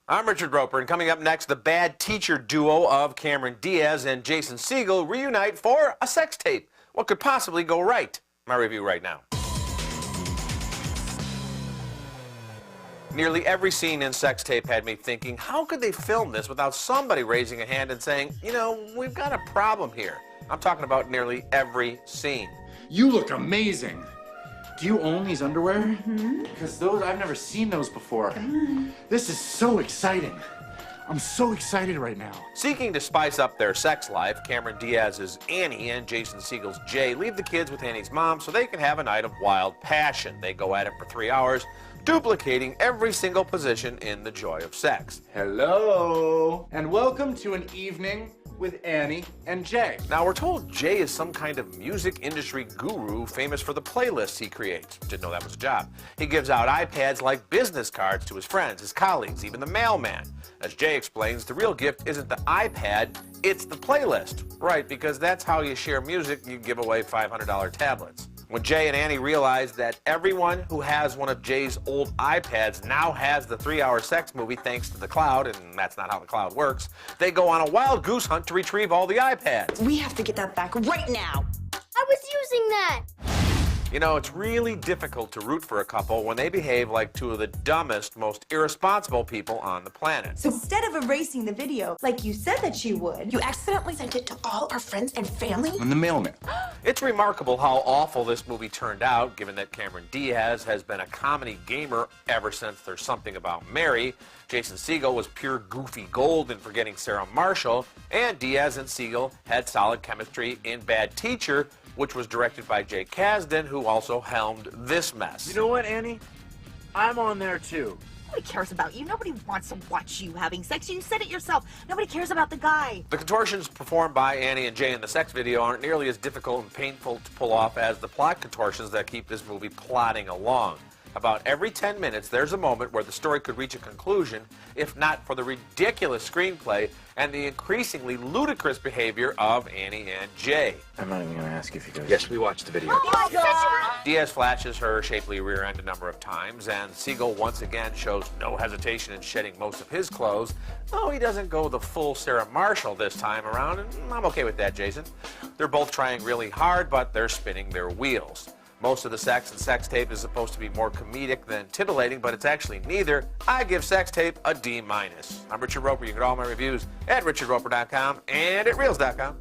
I'm Richard Roeper, and coming up next, the bad teacher duo of Cameron Diaz and Jason Segel reunite for a sex tape. What could possibly go right? My review right now. Nearly every scene in Sex Tape had me thinking, how could they film this without somebody raising a hand and saying, you know, we've got a problem here. I'm talking about nearly every scene. You look amazing. Do you own these underwear? Mm-hmm. Because those, I've never seen those before. This is so exciting. I'm so excited right now. Seeking to spice up their sex life, Cameron Diaz's Annie and Jason Segel's Jay leave the kids with Annie's mom so they can have a night of wild passion. They go at it for 3 hours, duplicating every single position in the joy of sex. Hello, and welcome to an evening with Annie and Jay. Now, we're told Jay is some kind of music industry guru famous for the playlists he creates. Didn't know that was a job. He gives out iPads like business cards to his friends, his colleagues, even the mailman. As Jay explains, the real gift isn't the iPad, it's the playlist. Right, because that's how you share music, you give away $500 tablets. When Jay and Annie realize that everyone who has one of Jay's old iPads now has the 3-hour sex movie thanks to the cloud, and that's not how the cloud works, they go on a wild goose hunt to retrieve all the iPads. We have to get that back right now. I was using that. You know, it's really difficult to root for a couple when they behave like two of the dumbest, most irresponsible people on the planet. So instead of erasing the video, like you said that you would, You accidentally sent it to all our friends and family? I'm the mailman. It's remarkable how awful this movie turned out, given that Cameron Diaz has been a comedy gamer ever since There's Something About Mary. Jason Segel was pure goofy gold in Forgetting Sarah Marshall, and Diaz and Segel had solid chemistry in Bad Teacher, which was directed by Jay Kasdan, who also helmed this mess. You know what, Annie? I'm on there too. Nobody cares about you. Nobody wants to watch you having sex. You said it yourself. Nobody cares about the guy. The contortions performed by Annie and Jay in the sex video aren't nearly as difficult and painful to pull off as the plot contortions that keep this movie plodding along. About every 10 minutes, there's a moment where the story could reach a conclusion, if not for the ridiculous screenplay and the increasingly ludicrous behavior of Annie and Jay. I'm not even going to ask if you guys... Yes, we watched the video. Diaz flashes her shapely rear end a number of times, and Segel once again shows no hesitation in shedding most of his clothes, though he doesn't go the full Sarah Marshall this time around, and I'm okay with that, Jason. They're both trying really hard, but they're spinning their wheels. Most of the sex in Sex Tape is supposed to be more comedic than titillating, but it's actually neither. I give Sex Tape a D-. I'm Richard Roeper. You can get all my reviews at richardroeper.com and at reels.com.